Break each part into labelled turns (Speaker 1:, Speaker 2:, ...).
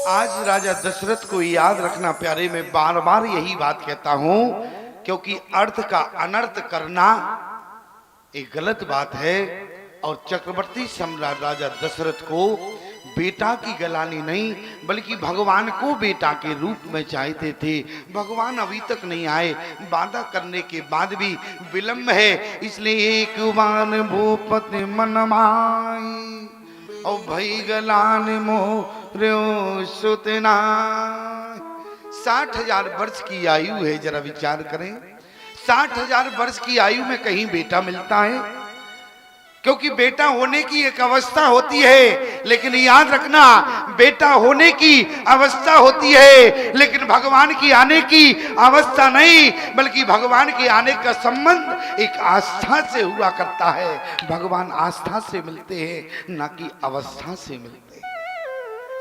Speaker 1: आज राजा दशरथ को याद रखना प्यारे, मैं बार बार यही बात कहता हूं, क्योंकि अर्थ का अनर्थ करना एक गलत बात है। और चक्रवर्ती सम्राट राजा दशरथ को बेटा की गलानी नहीं बल्कि भगवान को बेटा के रूप में चाहते थे। भगवान अभी तक नहीं आए, वादा करने के बाद भी विलंब है, इसलिए एक बार भूपति मन माई और भई गलान मोर्यो सुतना। 60,000 वर्ष की आयु है, जरा विचार करें। 60,000 वर्ष की आयु में कहीं बेटा मिलता है? क्योंकि बेटा होने की एक अवस्था होती है, लेकिन याद रखना बेटा होने की अवस्था होती है, लेकिन भगवान की आने की अवस्था नहीं, बल्कि भगवान के आने का संबंध एक आस्था से हुआ करता है। भगवान आस्था से मिलते हैं, ना कि अवस्था से मिलते हैं।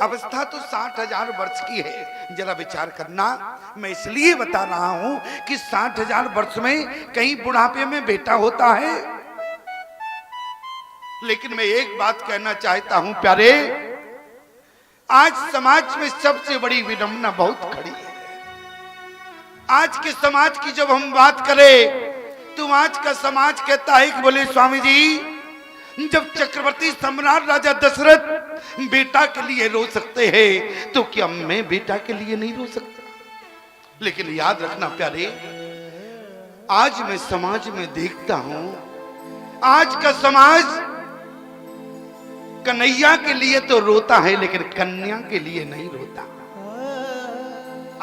Speaker 1: अवस्था तो 60,000 वर्ष की है, जरा विचार करना। मैं इसलिए बता रहा हूं कि 60,000 वर्ष में कहीं बुढ़ापे में बेटा होता है। लेकिन मैं एक बात कहना चाहता हूं प्यारे, आज समाज में सबसे बड़ी विडंबना बहुत खड़ी है। आज के समाज की जब हम बात करें तो आज का समाज कहता है कि बोले स्वामी जी, जब चक्रवर्ती सम्राट राजा दशरथ बेटा के लिए रो सकते हैं तो क्या मैं बेटा के लिए नहीं रो सकता? लेकिन याद रखना प्यारे, आज मैं समाज में देखता हूं, आज का समाज कन्हैया के लिए तो रोता है लेकिन कन्या के लिए नहीं रोता।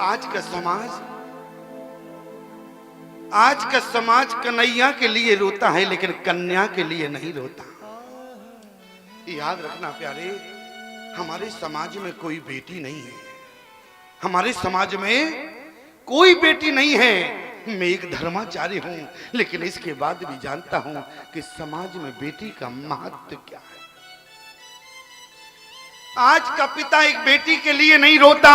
Speaker 1: आज का समाज कन्हैया के लिए रोता है लेकिन कन्या के लिए नहीं रोता। याद रखना प्यारे, हमारे समाज में कोई बेटी नहीं है, हमारे समाज में कोई बेटी नहीं है। मैं एक धर्माचार्य हूं, लेकिन इसके बाद भी जानता हूं कि समाज में बेटी का महत्व क्या है। आज का पिता एक बेटी के लिए नहीं रोता,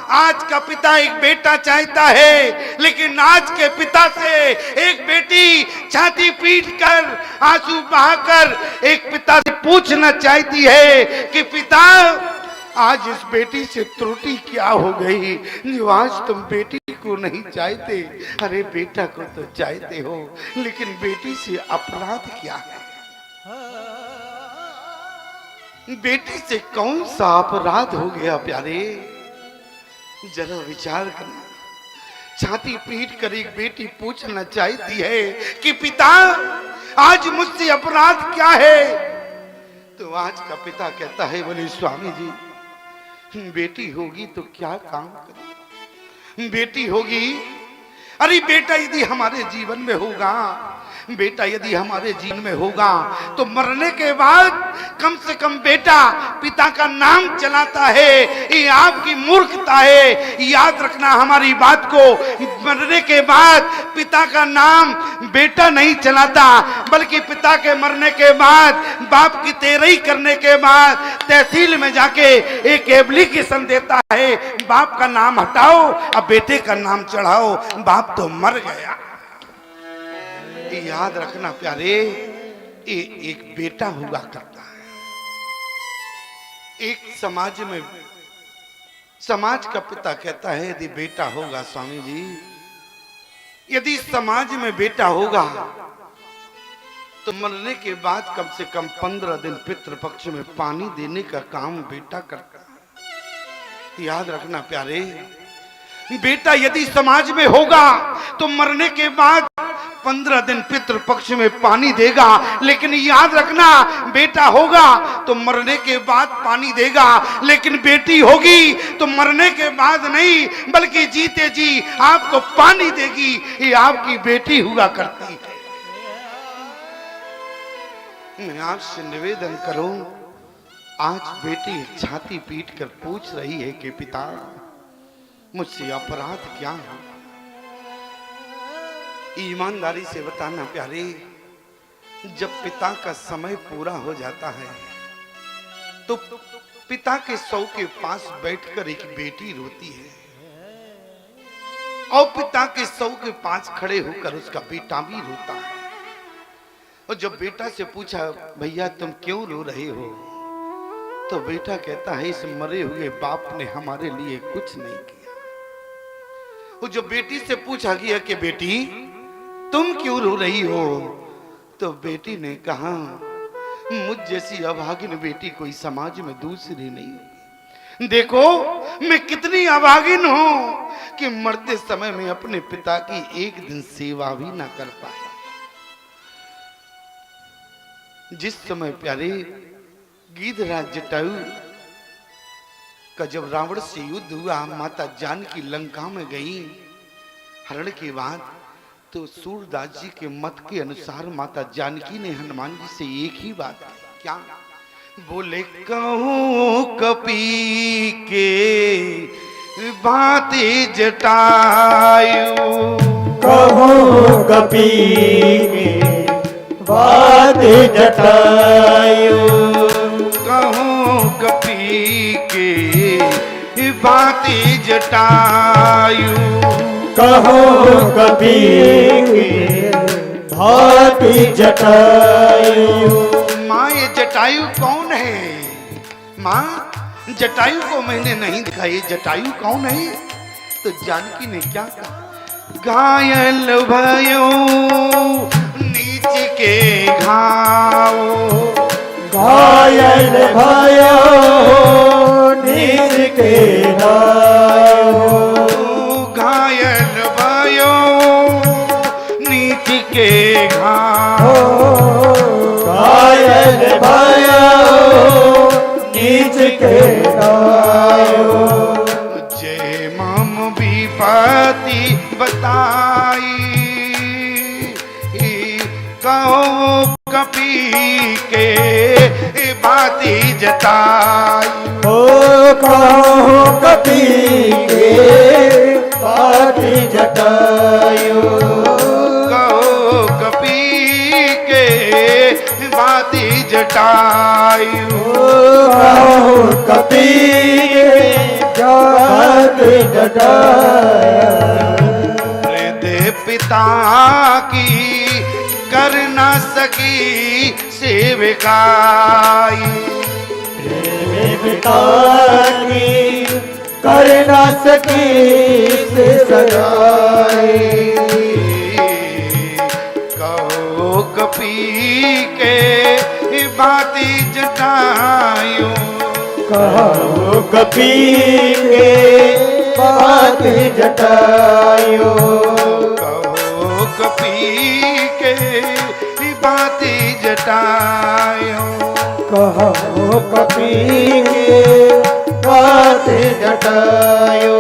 Speaker 1: आज का पिता एक बेटा चाहता है, लेकिन आज के पिता से एक बेटी छाती पीट कर आंसू बहाकर एक पिता से पूछना चाहती है कि पिता, आज इस बेटी से त्रुटि क्या हो गई जो आज तुम बेटी को नहीं चाहते? अरे बेटा को तो चाहते हो, लेकिन बेटी से अपराध क्या है? बेटी से कौन सा अपराध हो गया प्यारे? जरा विचार करना। छाती पीट कर एक बेटी पूछना चाहती है कि पिता, आज मुझसे अपराध क्या है? तो आज का पिता कहता है, बोले स्वामी जी, बेटी होगी तो क्या काम करें? बेटी होगी, अरे बेटा यदि हमारे जीवन में होगा, बेटा यदि हमारे जीवन में होगा तो मरने के बाद कम से कम बेटा पिता का नाम चलाता है। ये आपकी मूर्खता है, याद रखना हमारी बात को। मरने के बाद पिता का नाम बेटा नहीं चलाता, बल्कि पिता के मरने के बाद बाप की तेरही करने के बाद तहसील में जाके एक एप्लीकेशन देता है, बाप का नाम हटाओ अब बेटे का नाम चढ़ाओ, बाप तो मर गया। याद रखना प्यारे, एक बेटा हुआ करता है। एक समाज में समाज का पिता कहता है, यदि बेटा होगा स्वामी जी, यदि समाज में बेटा होगा तो मरने के बाद कम से कम 15 दिन पितृपक्ष में पानी देने का काम बेटा करता है। याद रखना प्यारे, बेटा यदि समाज में होगा तो मरने के बाद 15 दिन पितृपक्ष में पानी देगा, लेकिन याद रखना बेटा होगा तो मरने के बाद पानी देगा, लेकिन बेटी होगी तो मरने के बाद नहीं बल्कि जीते जी आपको पानी देगी। ये आपकी बेटी हुआ करती है। मैं आपसे निवेदन करूं, आज बेटी छाती पीट कर पूछ रही है कि पिता, मुझसे अपराध क्या है? ईमानदारी से बताना प्यारे, जब पिता का समय पूरा हो जाता है तो पिता के शव के पास बैठकर एक बेटी रोती है, और पिता के शव के पास खड़े होकर उसका बेटा भी रोता है। और जब बेटा से पूछा, भैया तुम क्यों रो रहे हो, तो बेटा कहता है इस मरे हुए बाप ने हमारे लिए कुछ नहीं किया। वो जो बेटी से पूछा गया कि बेटी तुम क्यों रो रही हो, तो बेटी ने कहा मुझ जैसी अभागिन बेटी कोई समाज में दूसरी नहीं होगी। देखो मैं कितनी अभागिन हूं कि मरते समय में अपने पिता की एक दिन सेवा भी ना कर पाया। जिस समय प्यारे गीधराज जटायु का जब रावण से युद्ध हुआ, माता जानकी लंका में गई हरण के बाद, तो सूरदास जी के मत के अनुसार माता जानकी ने हनुमान जी से एक ही बात की। क्या बोले? कहूं कपी के बातें जटायु,
Speaker 2: कहूं कपी के बातें जटायु,
Speaker 1: कहूं कपी के बातें जटायु,
Speaker 2: कहूं कपी के बातें जटायु।
Speaker 1: माँ ये जटायु कौन है? माँ जटायु को मैंने नहीं देखा, ये जटायु कौन है? तो जानकी ने क्या कहा? घायल भयो नीच के घाव,
Speaker 2: घायल भयो नीच के घाव,
Speaker 1: घायल भयो नीच के घाव,
Speaker 2: घायल भयो नीच के घाव।
Speaker 1: जय मम विपत्ति बताई, कहो कपी के बाती जताई,
Speaker 2: ओ कहो कपी के बाती जटायु,
Speaker 1: कहो कपी के बाती जटायु,
Speaker 2: कहो कपी के बाती जटायु।
Speaker 1: हृदय पिता की कर न सकी सेविकाई,
Speaker 2: पिता की कर न सकी से सगाई,
Speaker 1: कहो कपी के बाती जटायु,
Speaker 2: कहो कपी के बाती जटायु,
Speaker 1: कहो कपी के बाती जटायु,
Speaker 2: कहो कपी के बाती जटायु।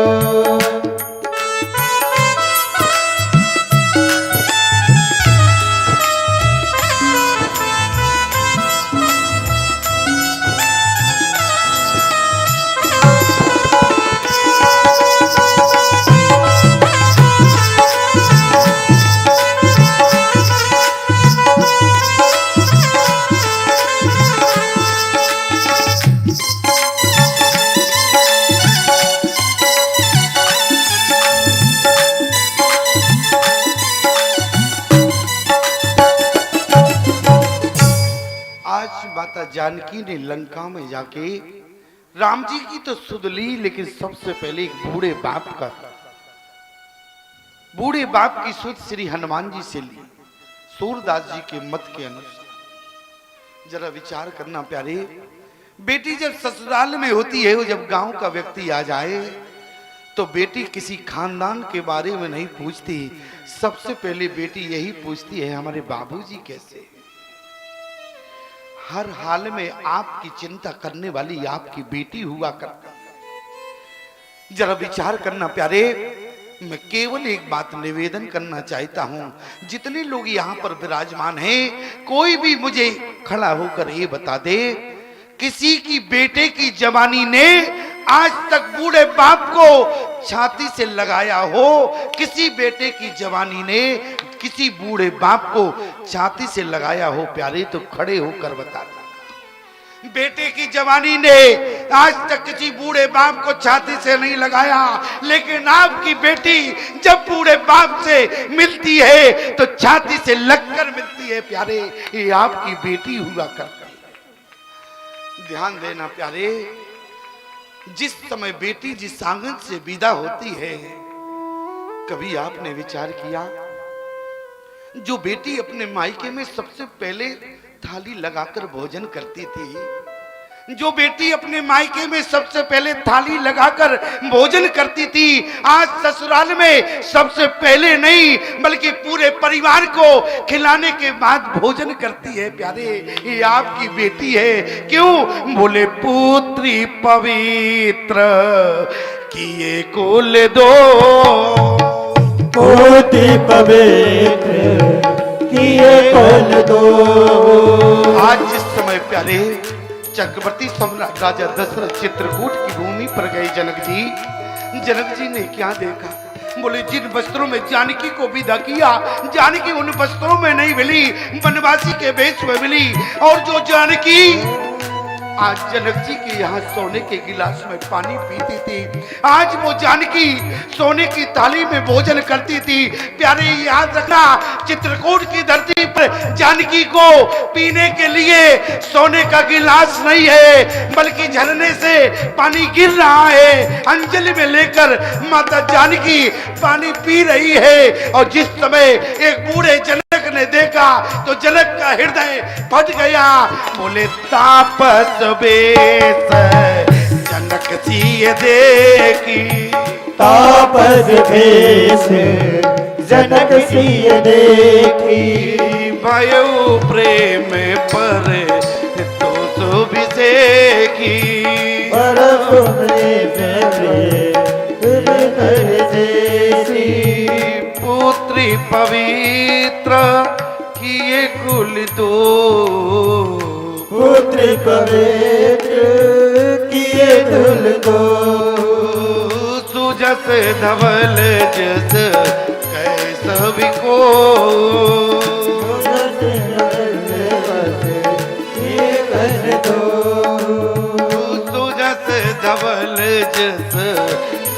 Speaker 1: माता जानकी ने लंका में जाके राम जी की तो सुध ली, लेकिन सबसे पहले एक बूढ़े बाप की सुध श्री हनुमान जी से ली, सूरदास जी के मत के अनुसार। जरा विचार करना प्यारे, बेटी जब ससुराल में होती है, वो जब गांव का व्यक्ति आ जाए तो बेटी किसी खानदान के बारे में नहीं पूछती, सबसे पहले बेटी यही पूछती है हमारे बाबूजी कैसे हैं। हर हाल में आपकी चिंता करने वाली आपकी बेटी हुआ करती। जरा विचार करना प्यारे, मैं केवल एक बात निवेदन करना चाहता हूं, जितने लोग यहां पर विराजमान हैं, कोई भी मुझे खड़ा होकर ये बता दे, किसी की बेटे की जवानी ने आज तक बूढ़े बाप को छाती से लगाया हो? किसी बेटे की जवानी ने किसी बूढ़े बाप को छाती से लगाया हो प्यारे? तो खड़े होकर बता दो। बेटे की जवानी ने आज तक किसी बूढ़े बाप को छाती से नहीं लगाया, लेकिन आपकी बेटी जब बूढ़े बाप से मिलती है तो छाती से लगकर मिलती है प्यारे। ये आपकी बेटी हुआ करती है। ध्यान देना प्यारे, जिस समय बेटी जिस आंगन से विदा होती है, कभी आपने विचार किया जो बेटी अपने मायके में सबसे पहले थाली लगाकर भोजन करती थी, जो बेटी अपने मायके में सबसे पहले थाली लगाकर भोजन करती थी, आज ससुराल में सबसे पहले नहीं बल्कि पूरे परिवार को खिलाने के बाद भोजन करती है। प्यारे, ये आपकी बेटी है। क्यों? बोले पुत्री पवित्र किए कुल दो,
Speaker 2: पुत्री पवित्र किए कुल दो।
Speaker 1: आज जिस समय प्यारे चक्रवर्ती सम्राट राजा दशरथ चित्रकूट की भूमि पर गए जनक जी ने क्या देखा? बोले जिन वस्त्रों में जानकी को विदा किया, जानकी उन वस्त्रों में नहीं मिली, वनवासी के वेश में मिली। और जो जानकी आज जनक जी के यहाँ सोने के गिलास में पानी पीती थी, आज वो जानकी सोने की थाली में भोजन करती थी। प्यारे याद रखना, चित्रकूट की धरती पर जानकी को पीने के लिए सोने का गिलास नहीं है, बल्कि झरने से पानी गिर रहा है। अंजलि में लेकर माता जानकी पानी पी रही है। और जिस समय एक बूढ़े जनक ने देखा तो जनक का हृदय फट गया। बोले तापस बेस जनक सिए देखी,
Speaker 2: तापस बेस जनक सिए देखी।
Speaker 1: भयो प्रेम पर तो सुभिषेकी,
Speaker 2: परम प्रेम
Speaker 1: पुत्री पवित्र किए कुल दो,
Speaker 2: पुत्र पवित्र किए कुल दो।
Speaker 1: सुजस धवल जस कैसवि को, सुजस धवल जस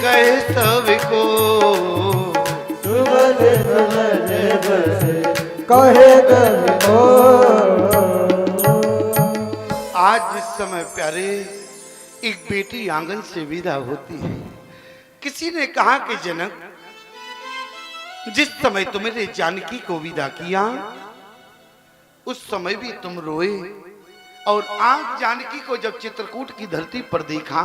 Speaker 1: कैसवि को,
Speaker 2: कहे को।
Speaker 1: आज जिस समय प्यारे एक बेटी आंगन से विदा होती है, किसी ने कहा कि जनक जिस समय तुमने जानकी को विदा किया उस समय भी तुम रोए, और आज जानकी को जब चित्रकूट की धरती पर देखा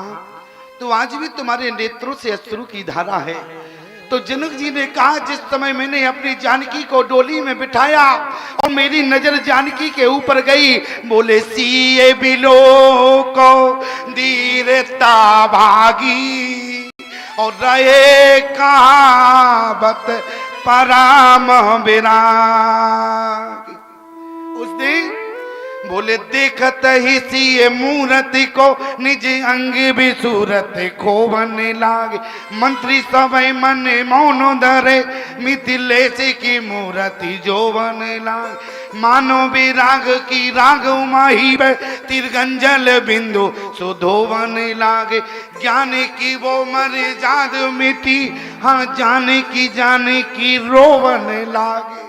Speaker 1: तो आज भी तुम्हारे नेत्रों से अश्रु की धारा है। तो जनक जी ने कहा जिस समय मैंने अपनी जानकी को डोली में बिठाया और मेरी नजर जानकी के ऊपर गई, बोले सिए बिलो को धीरता भागी और रहे कहावत पराम विरागी। उस दिन बोले देखत ही सिए मूर्ति को निज अंग भी सूरत खोवने लागे, मंत्री सभय मन मौन धरे मिथिलेश की मूर्ति जोवन लागे। मानो विराग की राग माही तिरगंजल बिंदु सुधोवन लागे, ज्ञान की वो मर जाद मिटी, हाँ जाने की रोवन लागे।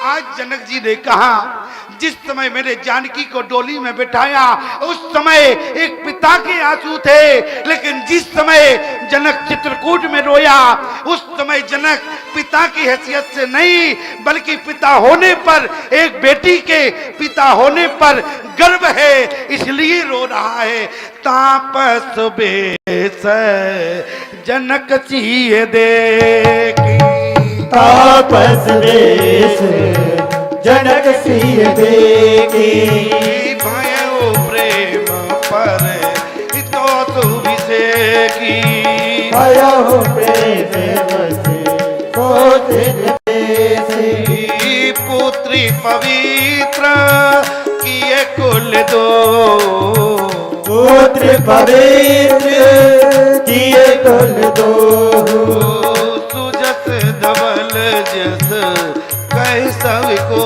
Speaker 1: आज जनक जी ने कहा जिस समय मेरे जानकी को डोली में बिठाया उस समय एक पिता के आंसू थे, लेकिन जिस समय जनक चित्रकूट में रोया उस समय जनक पिता की हैसियत से नहीं बल्कि पिता होने पर, एक बेटी के पिता होने पर गर्व है इसलिए रो रहा है। तापस बेस जनक सिए देखी,
Speaker 2: तापस बेस जनक सिए देखी।
Speaker 1: भयो प्रेम पर तो सुभिषेकी,
Speaker 2: भयो प्रेम
Speaker 1: पुत्री पवित्र किए कुल दो,
Speaker 2: पुत्र पवित्र किए कुल दो।
Speaker 1: सुजस धवल जस कैसवि को,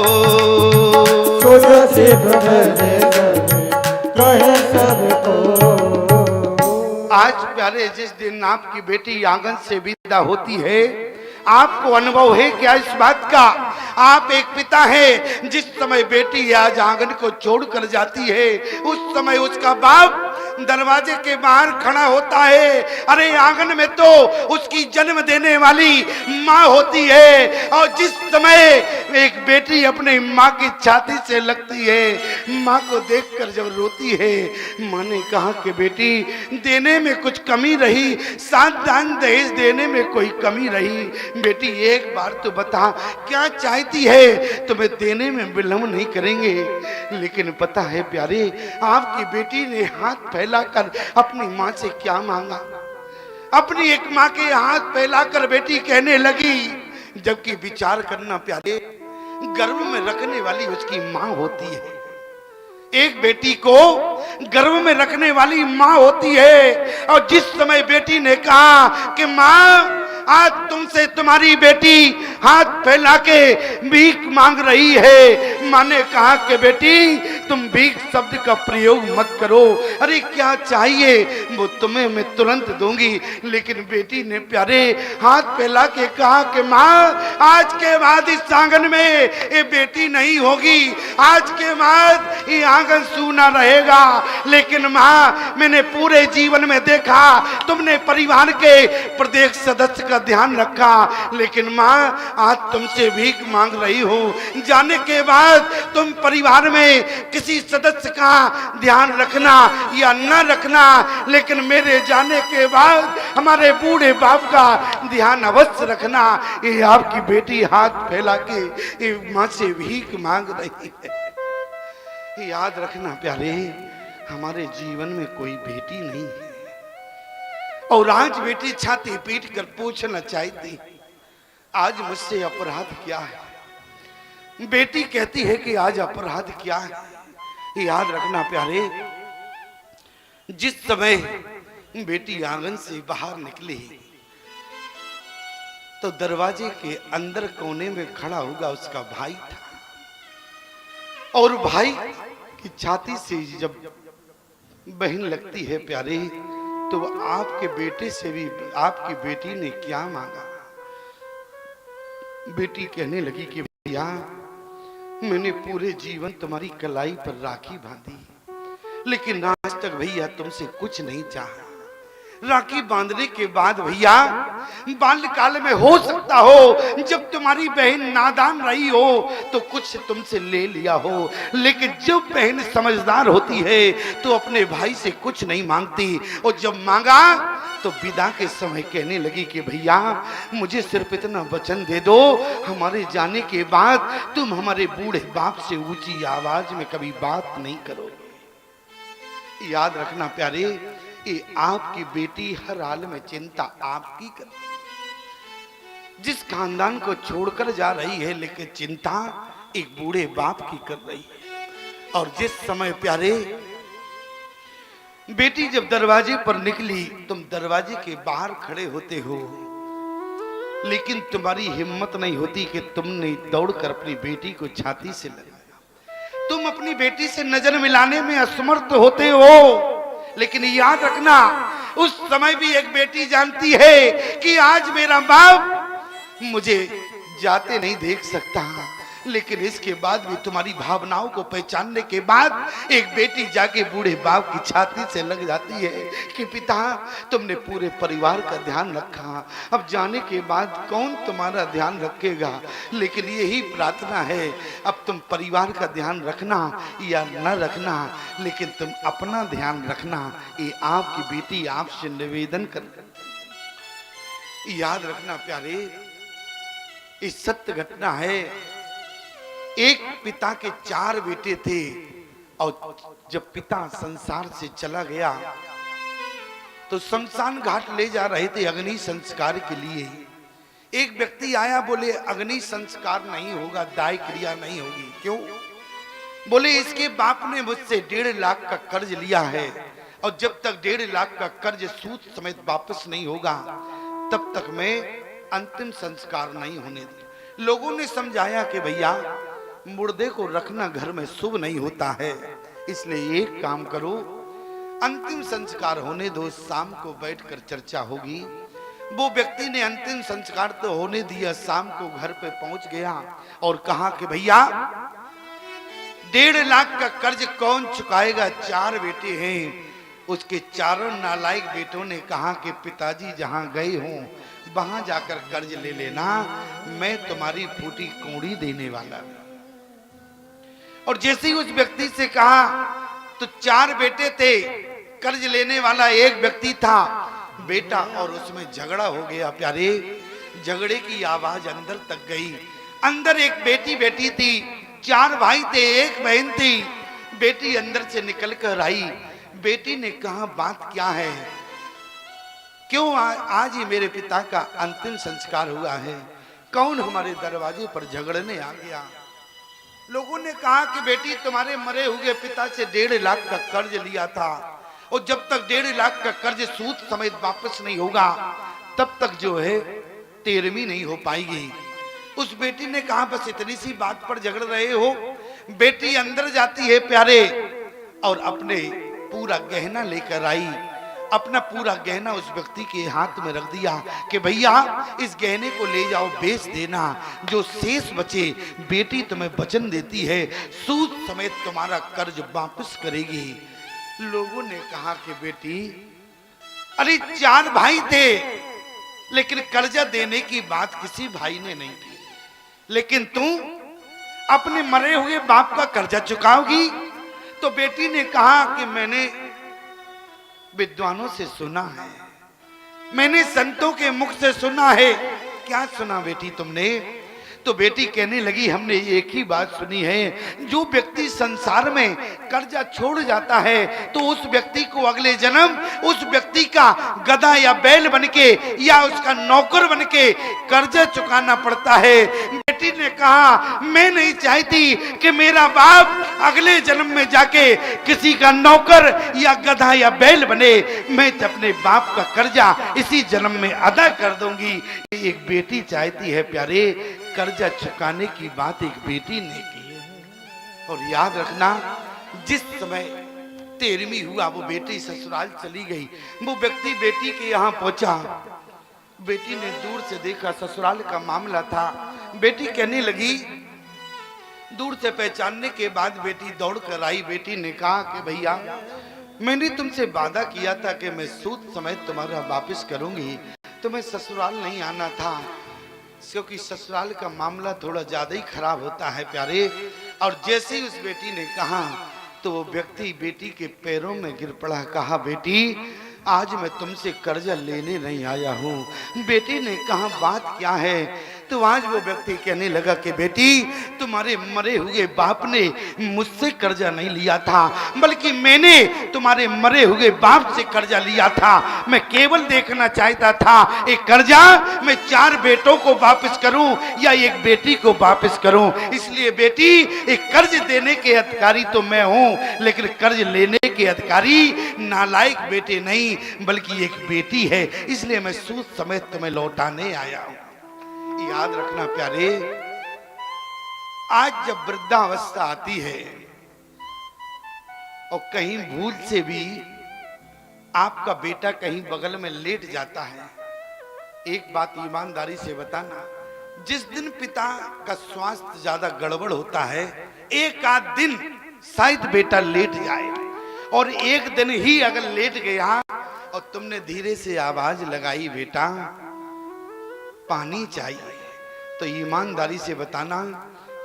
Speaker 2: सुजस धवल कहे सबको।
Speaker 1: आज प्यारे जिस दिन आपकी बेटी आंगन से विदा होती है आपको अनुभव है क्या इस बात का? आप एक पिता हैं। जिस समय बेटी आज आंगन को छोड़कर जाती है, उस समय उसका बाप दरवाजे के बाहर खड़ा होता है। अरे आंगन में तो उसकी जन्म देने वाली माँ होती है, और जिस समय एक बेटी अपने माँ की छाती से लगती है, माँ को देखकर जब रोती है, माँ ने कहा कि बेटी देने में कुछ कमी रही, साथ दान दहेज देने में कोई कमी रही, बेटी एक बार तो बता क्या चाहती है, तुम्हें देने में विलंब नहीं करेंगे। लेकिन पता है प्यारे, आपकी बेटी ने हाथ फैलाकर अपनी माँ से क्या मांगा। अपनी एक माँ के हाथ फैलाकर बेटी कहने लगी, जबकि विचार करना प्यारे, गर्भ में रखने वाली उसकी माँ होती है। एक बेटी को गर्भ में रखने वाली माँ होती है। और जिस समय बेटी ने कहा कि माँ आज तुमसे तुम्हारी बेटी हाथ फैला के भीख मांग रही है, माँ ने कहा कि बेटी तुम भीख शब्द का प्रयोग मत करो, अरे क्या चाहिए वो तुम्हें मैं तुरंत दूंगी। लेकिन बेटी ने प्यारे हाथ फैला के कहा कि माँ आज के बाद इस आंगन में ये बेटी नहीं होगी, आज के बाद ये आंगन सूना रहेगा। लेकिन माँ मैंने पूरे जीवन में देखा तुमने परिवार के प्रत्येक सदस्य का ध्यान रखा, लेकिन माँ आज तुमसे भीख मांग रही हो, जाने के बाद तुम परिवार में किसी सदस्य का ध्यान रखना या न रखना, लेकिन मेरे जाने के बाद हमारे बूढ़े बाप का ध्यान अवश्य रखना। ये आपकी बेटी हाथ फैला के माँ से भीख मांग रही है। याद रखना प्यारे, हमारे जीवन में कोई बेटी नहीं है, और आज बेटी छाती पीट कर पूछना चाहती, आज मुझसे अपराध क्या है। बेटी कहती है कि आज अपराध क्या है। याद रखना प्यारे, जिस समय बेटी आंगन से बाहर निकली तो दरवाजे के अंदर कोने में खड़ा होगा उसका भाई था, और भाई की छाती से जब बहन लगती है प्यारे, तो आपके बेटे से भी आपकी बेटी ने क्या मांगा। बेटी कहने लगी कि भैया मैंने पूरे जीवन तुम्हारी कलाई पर राखी बांधी, लेकिन आज तक भैया तुमसे कुछ नहीं चाहा। राखी बांधने के बाद भैया बाल्यकाल में हो सकता हो जब तुम्हारी बहन नादान रही हो तो कुछ तुमसे ले लिया हो, लेकिन जब बहन समझदार होती है तो अपने भाई से कुछ नहीं मांगती। और जब मांगा तो विदा के समय कहने लगी कि भैया मुझे सिर्फ इतना वचन दे दो, हमारे जाने के बाद तुम हमारे बूढ़े बाप से ऊंची आवाज में कभी बात नहीं करोगे। याद रखना प्यारे, ये आपकी बेटी हर हाल में चिंता आपकी कर, जिस खानदान को छोड़कर जा रही है, लेकिन चिंता एक बूढ़े बाप की कर रही है। और जिस समय प्यारे बेटी जब दरवाजे पर निकली, तुम दरवाजे के बाहर खड़े होते हो, लेकिन तुम्हारी हिम्मत नहीं होती कि तुमने दौड़कर अपनी बेटी को छाती से लगाया। तुम अपनी बेटी से नजर मिलाने में असमर्थ होते हो, लेकिन याद रखना उस समय भी एक बेटी जानती है कि आज मेरा बाप मुझे जाते नहीं देख सकता, लेकिन इसके बाद भी तुम्हारी भावनाओं को पहचानने के बाद एक बेटी जाके बूढ़े बाप की छाती से लग जाती है कि पिता तुमने पूरे परिवार का ध्यान रखा, अब जाने के बाद कौन तुम्हारा ध्यान रखेगा। लेकिन यही प्रार्थना है, अब तुम परिवार का ध्यान रखना या न रखना, लेकिन तुम अपना ध्यान रखना। ये आपकी बेटी आपसे निवेदन कर। याद रखना प्यारे, इस सत्य घटना है। एक पिता के 4 बेटे थे, और जब पिता संसार से चला गया तो शमशान घाट ले जा रहे थे अग्नि संस्कार के लिए। एक व्यक्ति आया, बोले अग्नि संस्कार नहीं होगा, दाय क्रिया नहीं होगी। क्यों? बोले इसके बाप ने मुझसे 1.5 लाख का कर्ज लिया है, और जब तक 1.5 लाख का कर्ज सूद समेत वापस नहीं होगा तब तक मैं अंतिम संस्कार नहीं होने दे। लोगों ने समझाया कि भैया मुर्दे को रखना घर में शुभ नहीं होता है, इसलिए एक काम करो, अंतिम संस्कार होने दो, शाम को बैठकर चर्चा होगी। वो व्यक्ति ने अंतिम संस्कार तो होने दिया, शाम को घर पे पहुंच गया और कहा कि भैया 1.5 लाख का कर्ज कौन चुकाएगा? 4 बेटे हैं। उसके चारों नालायक बेटों ने कहा कि पिताजी जहां गए हों वहां जाकर कर्ज ले लेना, मैं तुम्हारी फूटी कौड़ी देने वाला। और जैसे ही उस व्यक्ति से कहा तो 4 बेटे थे, कर्ज लेने वाला एक व्यक्ति था बेटा, और उसमें झगड़ा हो गया प्यारे। झगड़े की आवाज अंदर तक गई। अंदर एक बेटी बैठी थी, 4 भाई थे, 1 बहन थी। बेटी अंदर से निकल कर आई। बेटी ने कहा बात क्या है, क्यों आज ही मेरे पिता का अंतिम संस्कार हुआ है, कौन हमारे दरवाजे पर झगड़ने आ गया? लोगों ने कहा कि बेटी तुम्हारे मरे हुए पिता से 1.5 लाख का कर्ज लिया था, और जब तक 1.5 लाख का कर्ज सूद समेत वापस नहीं होगा तब तक जो है 13वीं नहीं हो पाएगी। उस बेटी ने कहा बस इतनी सी बात पर झगड़ रहे हो? बेटी अंदर जाती है प्यारे और अपने पूरा गहना लेकर आई। अपना पूरा गहना उस व्यक्ति के हाथ में रख दिया कि भैया इस गहने को ले जाओ, बेच देना, जो शेष बचे बेटी तुम्हें वचन देती है सूद समेत तुम्हारा कर्ज वापस करेगी। लोगों ने कहा कि बेटी अरे 4 भाई थे, लेकिन कर्जा देने की बात किसी भाई ने नहीं की, लेकिन तू अपने मरे हुए बाप का कर्जा चुकाओगी? तो बेटी ने कहा कि मैंने विद्वानों से सुना है, मैंने संतों के मुख से सुना है। क्या सुना बेटी तुमने? तो बेटी कहने लगी हमने एक ही बात सुनी है, जो व्यक्ति संसार में कर्जा छोड़ जाता है तो उस व्यक्ति को अगले जन्म उस व्यक्ति का गधा या बैल बनके या उसका नौकर बनके कर्जा चुकाना पड़ता है। बेटी ने कहा मैं नहीं चाहती कि मेरा बाप अगले जन्म में जाके किसी का नौकर या गधा या बैल बने, मैं अपने बाप का कर्जा इसी जन्म में अदा कर दूंगी। एक बेटी चाहती है प्यारे, कर्जा चुकाने की बात एक बेटी ने की है। और याद रखना जिस समय 13वीं हुआ वो बेटी ससुराल चली गई। वो व्यक्ति बेटी के यहाँ पहुंचा, बेटी ने दूर से देखा ससुराल का मामला था। बेटी कहने लगी, दूर से पहचानने के बाद बेटी दौड़ कर आई। बेटी ने कहा कि भैया मैंने तुमसे वादा किया था कि मैं सूद समेत तुम्हारा वापस करूंगी, तुम्हें ससुराल नहीं आना था, क्योंकि ससुराल का मामला थोड़ा ज्यादा ही खराब होता है प्यारे। और जैसे ही उस बेटी ने कहा तो वो व्यक्ति बेटी के पैरों में गिर पड़ा। कहा बेटी आज मैं तुमसे कर्जा लेने नहीं आया हूँ। बेटी ने कहा बात क्या है? तो आज वो व्यक्ति कहने लगा कि बेटी तुम्हारे मरे हुए बाप ने मुझसे कर्जा नहीं लिया था, बल्कि मैंने तुम्हारे मरे हुए बाप से कर्जा लिया था। मैं केवल देखना चाहता था एक कर्जा मैं 4 बेटों को वापस करूं या एक बेटी को वापस करूं। इसलिए बेटी एक कर्ज देने के अधिकारी तो मैं हूं, लेकिन कर्ज लेने के अधिकारी नालायक बेटे नहीं बल्कि एक बेटी है, इसलिए मैं सूद समेत तुम्हें लौटाने आया हूं। याद रखना प्यारे, आज जब वृद्धावस्था आती है और कहीं भूल से भी आपका बेटा कहीं बगल में लेट जाता है, एक बात ईमानदारी से बताना, जिस दिन पिता का स्वास्थ्य ज्यादा गड़बड़ होता है, एक आध दिन शायद बेटा लेट जाए, और एक दिन ही अगर लेट गया और तुमने धीरे से आवाज लगाई बेटा पानी चाहिए, तो ईमानदारी से बताना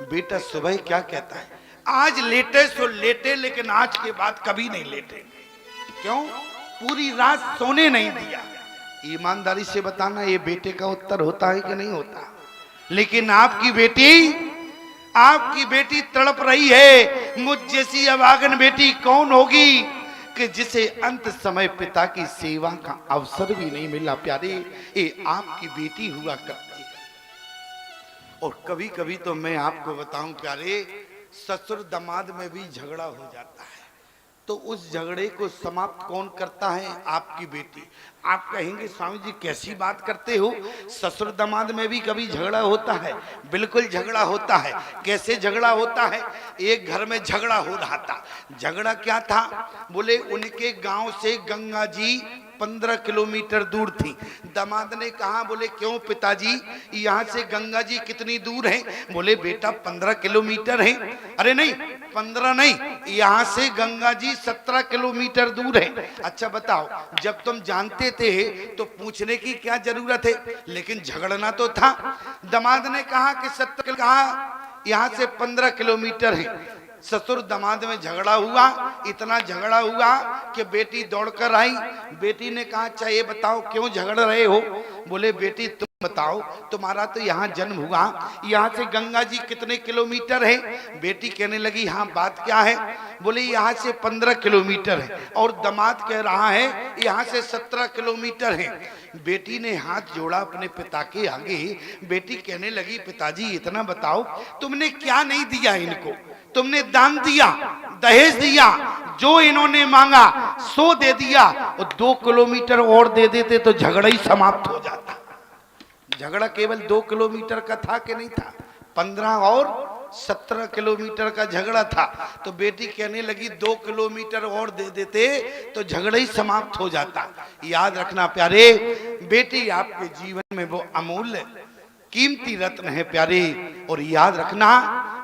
Speaker 1: बेटा सुबह क्या कहता है? आज लेटे सो लेटे, लेकिन आज के बाद कभी नहीं लेटे। क्यों? पूरी रात सोने नहीं दिया। ईमानदारी से बताना ये बेटे का उत्तर होता है कि नहीं होता? लेकिन आपकी बेटी तड़प रही है, मुझ जैसी अभागन बेटी कौन होगी कि जिसे अंत समय पिता की सेवा का अवसर भी नहीं मिला। प्यारे ये आपकी बेटी हुआ करती है। और कभी कभी तो मैं आपको बताऊं प्यारे, ससुर दामाद में भी झगड़ा हो जाता है, तो उस झगड़े को समाप्त कौन करता है? आपकी बेटी। आप कहेंगे स्वामी जी कैसी बात करते हो, ससुर दामाद में भी कभी झगड़ा होता है? बिल्कुल झगड़ा होता है। कैसे झगड़ा होता है? एक घर में झगड़ा हो रहा था। झगड़ा क्या था? बोले उनके गांव से गंगा जी 15 किलोमीटर दूर थी। दामाद ने कहा, बोले क्यों पिताजी, यहाँ से गंगा जी कितनी दूर है? बोले बेटा 15 किलोमीटर है। अरे नहीं 15 नहीं, यहाँ से गंगा जी 17 किलोमीटर दूर है। अच्छा बताओ, जब तुम जानते थे तो पूछने की क्या जरूरत है, लेकिन झगड़ना तो था। दामाद ने कहा कि 17, कहा यहाँ से 15 किलोमीटर है। ससुर दामाद में झगड़ा हुआ, इतना झगड़ा हुआ कि बेटी दौड़कर आई। बेटी ने कहा, अच्छा ये बताओ क्यों झगड़ रहे हो? बोले बेटी तुम बताओ, तुम्हारा तो यहाँ जन्म हुआ, यहाँ से गंगा जी कितने किलोमीटर है? बेटी कहने लगी, हाँ बात क्या है? बोले यहाँ से 15 किलोमीटर है, और दामाद कह रहा है यहाँ से 17 किलोमीटर है। बेटी ने हाथ जोड़ा अपने पिता के आगे। बेटी कहने लगी, पिताजी इतना बताओ, तुमने क्या नहीं दिया इनको? तुमने दान दिया, दहेज दिया, जो इन्होंने मांगा सो दे दिया, और 2 किलोमीटर और दे देते तो झगड़ा ही समाप्त हो जाता। झगड़ा केवल 2 किलोमीटर का था कि नहीं था? 15 और 17 किलोमीटर का झगड़ा था। तो बेटी कहने लगी 2 किलोमीटर और दे देते तो झगड़ा ही समाप्त हो जाता। याद रखना प्यारे, बेटी आपके जीवन में वो अमूल्य कीमती रत्न है प्यारे। और याद रखना,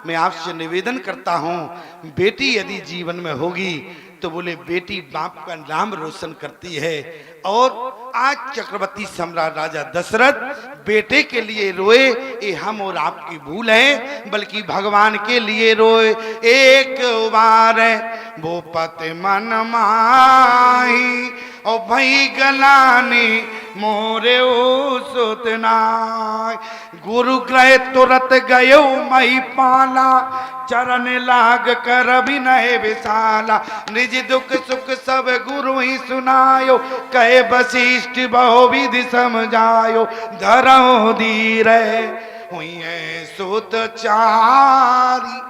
Speaker 1: मैं आपसे निवेदन करता हूं, बेटी यदि जीवन में होगी तो बोले बेटी बाप का नाम रोशन करती है। और आज चक्रवर्ती सम्राट राजा दशरथ बेटे के लिए रोए, ये हम और आपकी भूल है, बल्कि भगवान के लिए रोए। एक बार वो पति मन माही और भई गलानी मोरे ओ सुतना, गुरु ग्रह तुरत गयो मई पाला, चरण लाग कर अभिनय विशाला, निज दुख सुख सब गुरु ही सुनायो, कहे वशिष्ठ बहु विधि समझायो, धरो धीर हुई है सुत चारी।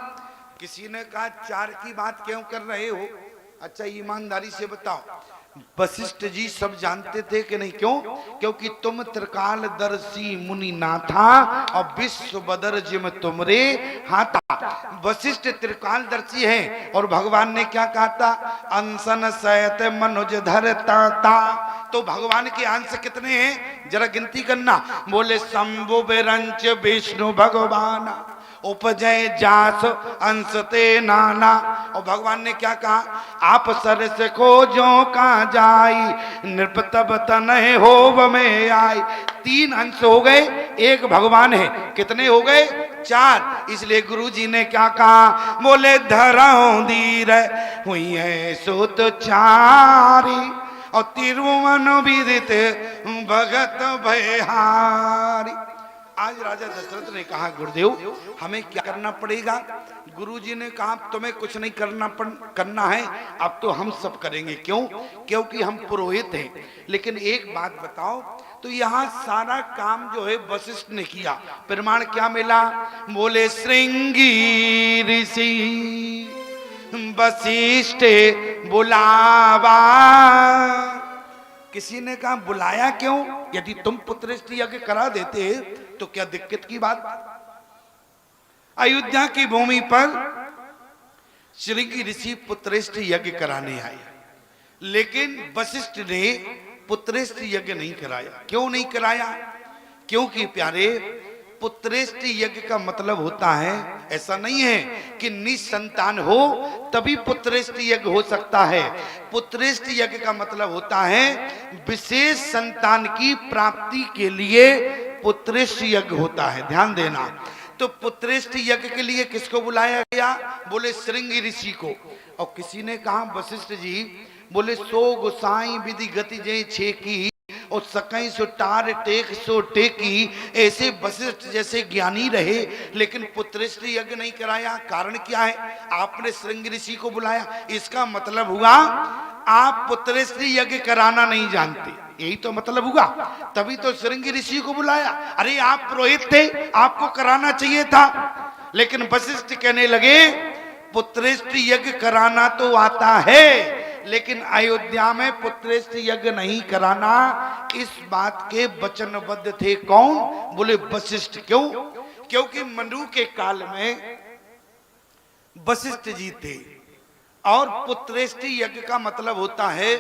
Speaker 1: किसी ने कहा, चार की बात क्यों कर रहे हो? अच्छा ईमानदारी से बताओ, वशिष्ठ जी सब जानते थे कि नहीं? क्यों? क्योंकि तुम त्रिकालदर्शी मुनि ना था और विश्व बदर जिम तुमरे हाथा। वशिष्ठ त्रिकालदर्शी है, और भगवान ने क्या कहा था? अंसन सयत मनुज धरता था। तो भगवान के अंश कितने हैं? जरा गिनती करना। बोले शंभु बिरंच विष्णु भगवान, उपजय जास अंशते नाना। और भगवान ने क्या कहा? आप सरस खोजो का जाई, नृप तब तनय होव में आई। 3 अंश हो गए, एक भगवान है। कितने हो गए? 4। इसलिए गुरु जी ने क्या कहा? बोले धरौ धीर हुई है सुत चारी, और तिरुवन विदित भगत भयहारी। आज राजा दशरथ ने कहा, गुरुदेव हमें क्या करना पड़ेगा? गुरुजी ने कहा, तुम्हें कुछ नहीं करना है, अब तो हम सब करेंगे। क्यों? क्योंकि हम पुरोहित हैं। लेकिन एक बात बताओ, तो यहाँ सारा काम जो है वशिष्ठ ने किया, प्रमाण क्या मिला? बोले श्रृंगी ऋषि वशिष्ठ बुलावा। किसी ने कहा, बुलाया क्यों? यदि तुम पुत्रष्ट यज्ञ करा देते तो क्या दिक्कत की बात? अयोध्या की भूमि पर श्रृंगी ऋषि पुत्रष्ट यज्ञ कराने आए, लेकिन वशिष्ठ ने पुत्रष्ट यज्ञ नहीं कराया। क्यों नहीं कराया? क्योंकि प्यारे, पुत्रष्ट यज्ञ का मतलब होता है, ऐसा नहीं है कि निसंतान हो तभी पुत्रष्ट यज्ञ हो सकता है। पुत्रष्ट यज्ञ का मतलब होता है विशेष संतान की प्राप्ति के लिए पुत्रष्ट यज्ञ होता है। ध्यान देना। तो पुत्रष्ट यज्ञ के लिए किसको बुलाया गया? बोले श्रृंगी ऋषि को। और किसी ने कहा, वशिष्ठ जी बोले सो गोसाई विधि गति जय छे की, और सकई सो टार टेक सो टेकी। ऐसे वशिष्ठ जैसे ज्ञानी रहे, लेकिन पुत्रष्ट यज्ञ नहीं कराया। कारण क्या है? आपने श्रृंगी ऋषि को बुलाया, इसका मतलब हुआ आप पुत्रष्ट यज्ञ कराना नहीं जानते, यही तो मतलब हुआ। तभी तो श्रृंगी ऋषि को बुलाया। अरे आप पुरोहित थे, आपको कराना चाहिए था। लेकिन वशिष्ठ कहने लगे, पुत्रष्ट यज्ञ कराना तो आता है, लेकिन अयोध्या में पुत्रष्ट यज्ञ नहीं कराना, इस बात के वचनबद्ध थे। कौन? बोले वशिष्ठ। क्यों? क्योंकि मनु के काल में वशिष्ठ जी थे, और पुत्रष्ट यज्ञ का मतलब होता है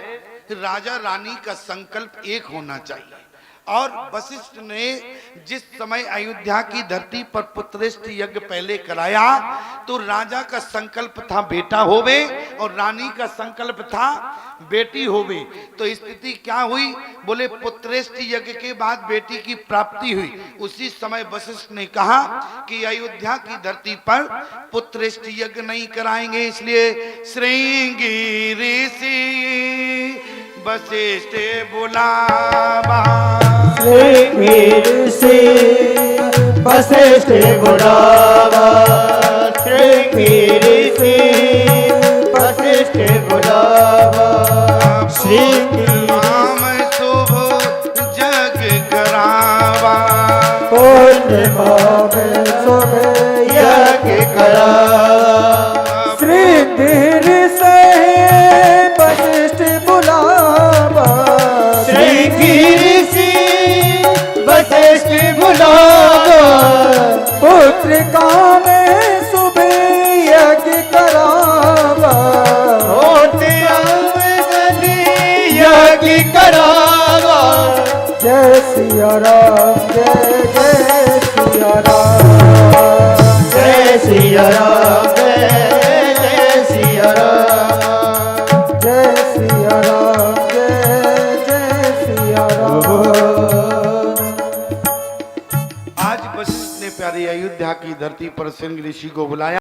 Speaker 1: राजा रानी का संकल्प एक होना चाहिए। और वशिष्ठ ने जिस समय अयोध्या की धरती पर पुत्रेष्ठ यज्ञ पहले कराया तो राजा का संकल्प था बेटा होवे और रानी का संकल्प था बेटी होवे। तो स्थिति क्या हुई? बोले पुत्रेष्ठ यज्ञ के बाद बेटी की प्राप्ति हुई। उसी समय वशिष्ठ ने कहा कि अयोध्या की धरती पर पुत्रेष्ठ यज्ञ नहीं कराएंगे, इसलिए श्रृंगी ऋषि वशिष्ठ बुलावा।
Speaker 2: श्रृंगी ऋषि वशिष्ठ बुलावा, श्रृंगी ऋषि वशिष्ठ बुलावा। श्रृंगी
Speaker 1: नाम शुभ जग करावा,
Speaker 2: पूर्णिमा में शुभ यज्ञ करावा। श्रृंगी ऋषि वशिष्ठ बुलावा, श्रृंगी ऋषि वशिष्ठ बुलावा। पुत्रिका में शुभ यज्ञ करावा, यज्ञ करावा। जय सिया राम, जय जय सिया राम, जय सिया राम, जय जय सिया राम, जय सिया राम, जय जय सिया राम।
Speaker 1: आज वशिष्ठ ने प्यारी अयोध्या की धरती पर श्रृंगी ऋषि को बुलाया।